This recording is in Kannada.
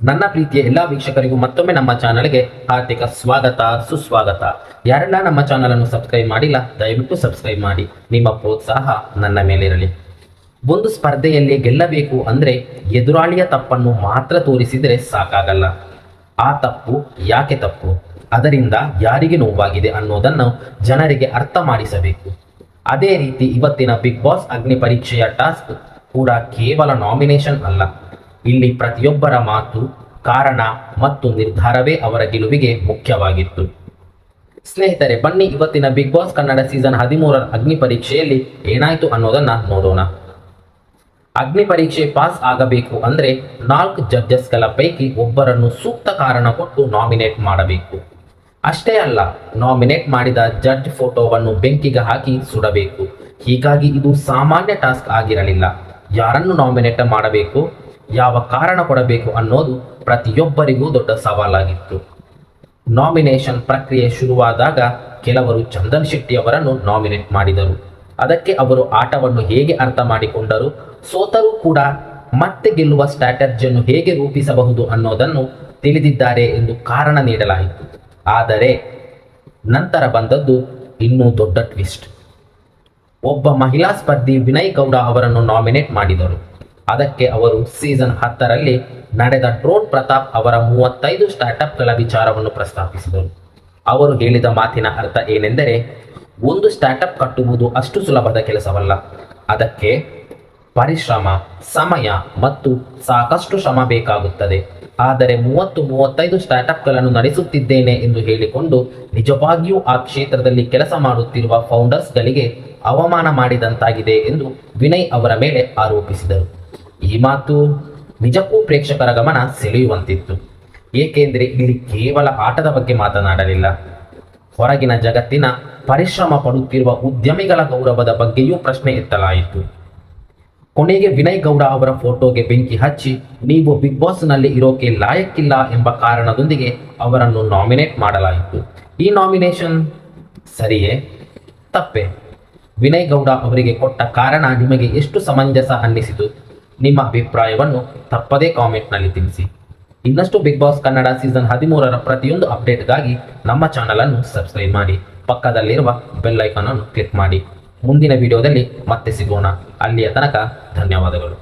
ನನ್ನ ಪ್ರೀತಿಯ ಎಲ್ಲಾ ವೀಕ್ಷಕರಿಗೂ ಮತ್ತೊಮ್ಮೆ ನಮ್ಮ ಚಾನಲ್ಗೆ ಹಾರ್ದಿಕ ಸ್ವಾಗತ ಸುಸ್ವಾಗತ. ಯಾರೆಲ್ಲ ನಮ್ಮ ಚಾನಲ್ ಅನ್ನು ಸಬ್ಸ್ಕ್ರೈಬ್ ಮಾಡಿಲ್ಲ, ದಯವಿಟ್ಟು ಸಬ್ಸ್ಕ್ರೈಬ್ ಮಾಡಿ. ನಿಮ್ಮ ಪ್ರೋತ್ಸಾಹ ನನ್ನ ಮೇಲಿರಲಿ. ಒಂದು ಸ್ಪರ್ಧೆಯಲ್ಲಿ ಗೆಲ್ಲಬೇಕು ಅಂದ್ರೆ ಎದುರಾಳಿಯ ತಪ್ಪನ್ನು ಮಾತ್ರ ತೋರಿಸಿದರೆ ಸಾಕಾಗಲ್ಲ. ಆ ತಪ್ಪು ಯಾಕೆ ತಪ್ಪು, ಅದರಿಂದ ಯಾರಿಗೆ ನೋವಾಗಿದೆ ಅನ್ನೋದನ್ನು ಜನರಿಗೆ ಅರ್ಥ ಮಾಡಿಸಬೇಕು. ಅದೇ ರೀತಿ ಇವತ್ತಿನ ಬಿಗ್ ಬಾಸ್ ಅಗ್ನಿ ಪರೀಕ್ಷೆಯ ಟಾಸ್ಕ್ ಕೂಡ ಕೇವಲ ನಾಮಿನೇಷನ್ ಅಲ್ಲ. ಇಲ್ಲಿ ಪ್ರತಿಯೊಬ್ಬರ ಮಾತು, ಕಾರಣ ಮತ್ತು ನಿರ್ಧಾರವೇ ಅವರ ಗೆಲುವಿಗೆ ಮುಖ್ಯವಾಗಿತ್ತು. ಸ್ನೇಹಿತರೆ, ಬನ್ನಿ ಇವತ್ತಿನ ಬಿಗ್ ಬಾಸ್ ಕನ್ನಡ ಸೀಸನ್ 13ರ ಅಗ್ನಿ ಪರೀಕ್ಷೆಯಲ್ಲಿ ಏನಾಯ್ತು ಅನ್ನೋದನ್ನ ನೋಡೋಣ. ಅಗ್ನಿ ಪರೀಕ್ಷೆ ಪಾಸ್ ಆಗಬೇಕು ಅಂದ್ರೆ 4 ಜಡ್ಜಸ್ಗಳ ಪೈಕಿ ಒಬ್ಬರನ್ನು ಸೂಕ್ತ ಕಾರಣ ಕೊಟ್ಟು ನಾಮಿನೇಟ್ ಮಾಡಬೇಕು. ಅಷ್ಟೇ ಅಲ್ಲ, ನಾಮಿನೇಟ್ ಮಾಡಿದ ಜಡ್ಜ್ ಫೋಟೋವನ್ನು ಬೆಂಕಿಗೆ ಹಾಕಿ ಸುಡಬೇಕು. ಹೀಗಾಗಿ ಇದು ಸಾಮಾನ್ಯ ಟಾಸ್ಕ್ ಆಗಿರಲಿಲ್ಲ. ಯಾರನ್ನು ನಾಮಿನೇಟ್ ಮಾಡಬೇಕು, ಯಾವ ಕಾರಣ ಕೊಡಬೇಕು ಅನ್ನೋದು ಪ್ರತಿಯೊಬ್ಬರಿಗೂ ದೊಡ್ಡ ಸವಾಲಾಗಿತ್ತು. ನಾಮಿನೇಷನ್ ಪ್ರಕ್ರಿಯೆ ಶುರುವಾದಾಗ ಕೆಲವರು ಚಂದನ್ ಶೆಟ್ಟಿ ಅವರನ್ನು ನಾಮಿನೇಟ್ ಮಾಡಿದರು. ಅದಕ್ಕೆ ಅವರು ಆಟವನ್ನು ಹೇಗೆ ಅರ್ಥ ಮಾಡಿಕೊಂಡರು, ಸೋತರೂ ಕೂಡ ಮತ್ತೆ ಗೆಲ್ಲುವ ಸ್ಟ್ರಾಟಜಿಯನ್ನು ಹೇಗೆ ರೂಪಿಸಬಹುದು ಅನ್ನೋದನ್ನು ತಿಳಿದಿದ್ದಾರೆ ಎಂದು ಕಾರಣ ನೀಡಲಾಯಿತು. ಆದರೆ ನಂತರ ಬಂದದ್ದು ಇನ್ನೂ ದೊಡ್ಡ ಟ್ವಿಸ್ಟ್. ಒಬ್ಬ ಮಹಿಳಾ ಸ್ಪರ್ಧಿ ವಿನಯ್ ಗೌಡ ಅವರನ್ನು ನಾಮಿನೇಟ್ ಮಾಡಿದರು. ಅದಕ್ಕೆ ಅವರು ಸೀಸನ್ 10ರಲ್ಲಿ ನಡೆದ ಡ್ರೋನ್ ಪ್ರತಾಪ್ ಅವರ 35 ಸ್ಟಾರ್ಟ್ಅಪ್ಗಳ ವಿಚಾರವನ್ನು ಪ್ರಸ್ತಾಪಿಸಿದರು. ಅವರು ಹೇಳಿದ ಮಾತಿನ ಅರ್ಥ ಏನೆಂದರೆ, ಒಂದು ಸ್ಟಾರ್ಟ್ಅಪ್ ಕಟ್ಟುವುದು ಅಷ್ಟು ಸುಲಭದ ಕೆಲಸವಲ್ಲ. ಅದಕ್ಕೆ ಪರಿಶ್ರಮ, ಸಮಯ ಮತ್ತು ಸಾಕಷ್ಟು ಶ್ರಮ ಬೇಕಾಗುತ್ತದೆ. ಆದರೆ 35 ಸ್ಟಾರ್ಟ್ಅಪ್ಗಳನ್ನು ನಡೆಸುತ್ತಿದ್ದೇನೆ ಎಂದು ಹೇಳಿಕೊಂಡು ನಿಜವಾಗಿಯೂ ಆ ಕ್ಷೇತ್ರದಲ್ಲಿ ಕೆಲಸ ಮಾಡುತ್ತಿರುವ ಫೌಂಡರ್ಸ್ಗಳಿಗೆ ಅವಮಾನ ಮಾಡಿದಂತಾಗಿದೆ ಎಂದು ವಿನಯ್ ಅವರ ಮೇಲೆ ಆರೋಪಿಸಿದರು. ಈ ಮಾತು ನಿಜಕ್ಕೂ ಪ್ರೇಕ್ಷಕರ ಗಮನ ಸೆಳೆಯುವಂತಿತ್ತು. ಏಕೆಂದರೆ ಇಲ್ಲಿ ಕೇವಲ ಆಟದ ಬಗ್ಗೆ ಮಾತನಾಡಲಿಲ್ಲ, ಹೊರಗಿನ ಜಗತ್ತಿನ ಪರಿಶ್ರಮ ಪಡುತ್ತಿರುವ ಉದ್ಯಮಿಗಳ ಗೌರವದ ಬಗ್ಗೆಯೂ ಪ್ರಶ್ನೆ ಎತ್ತಲಾಯಿತು. ಕೊನೆಗೆ ವಿನಯ್ ಗೌಡ ಅವರ ಫೋಟೋಗೆ ಬೆಂಕಿ ಹಚ್ಚಿ ನೀವು ಬಿಗ್ ಬಾಸ್ನಲ್ಲಿ ಇರೋಕೆ ಲಾಯಕ್ಕಿಲ್ಲ ಎಂಬ ಕಾರಣದೊಂದಿಗೆ ಅವರನ್ನು ನಾಮಿನೇಟ್ ಮಾಡಲಾಯಿತು. ಈ ನಾಮಿನೇಷನ್ ಸರಿಯೇ ತಪ್ಪೇ? ವಿನಯ್ ಗೌಡ ಅವರಿಗೆ ಕೊಟ್ಟ ಕಾರಣ ನಿಮಗೆ ಎಷ್ಟು ಸಮಂಜಸ ಅನ್ನಿಸಿತು? ನಿಮ್ಮ ಅಭಿಪ್ರಾಯವನ್ನು ತಪ್ಪದೇ ಕಾಮೆಂಟ್ನಲ್ಲಿ ತಿಳಿಸಿ. ಇನ್ನಷ್ಟು ಬಿಗ್ ಬಾಸ್ ಕನ್ನಡ ಸೀಸನ್ 13ರ ಪ್ರತಿಯೊಂದು ಅಪ್ಡೇಟ್ಗಾಗಿ ನಮ್ಮ ಚಾನಲ್ ಅನ್ನು ಸಬ್ಸ್ಕ್ರೈಬ್ ಮಾಡಿ, ಪಕ್ಕದಲ್ಲಿರುವ ಬೆಲ್ ಐಕಾನ್ ಅನ್ನು ಕ್ಲಿಕ್ ಮಾಡಿ. ಮುಂದಿನ ವಿಡಿಯೋದಲ್ಲಿ ಮತ್ತೆ ಸಿಗೋಣ. ಅಲ್ಲಿಯ ತನಕ ಧನ್ಯವಾದಗಳು.